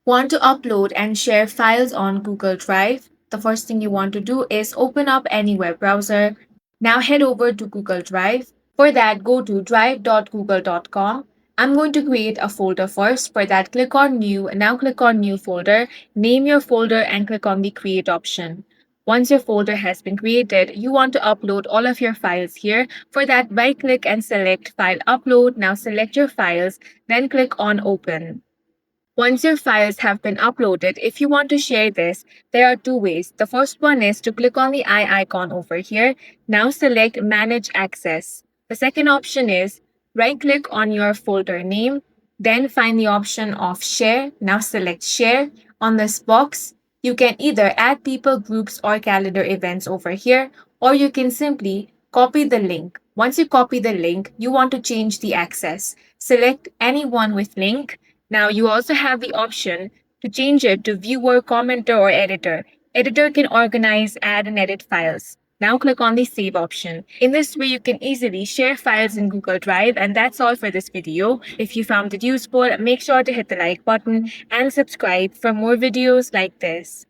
Want to upload and share files on Google Drive? The first thing you want to do is open up any web browser. Now head over to Google Drive. For that, go to drive.google.com. I'm going to create a folder first. For that, click on New. Now click on New Folder. Name your folder and click on the Create option. Once your folder has been created, you want to upload all of your files here. For that, right click and select File Upload. Now select your files, then click on Open. Once your files have been uploaded, if you want to share this, there are two ways. The first one is to click on the eye icon over here. Now select Manage Access. The second option is right click on your folder name, then find the option of Share. Now select Share. On this box, you can either add people, groups, or calendar events over here, or you can simply copy the link. Once you copy the link, you want to change the access. Select anyone with link. Now you also have the option to change it to viewer, commenter, or editor. Editor can organize, add, and edit files. Now click on the Save option. In this way, you can easily share files in Google Drive, and that's all for this video. If you found it useful, make sure to hit the like button and subscribe for more videos like this.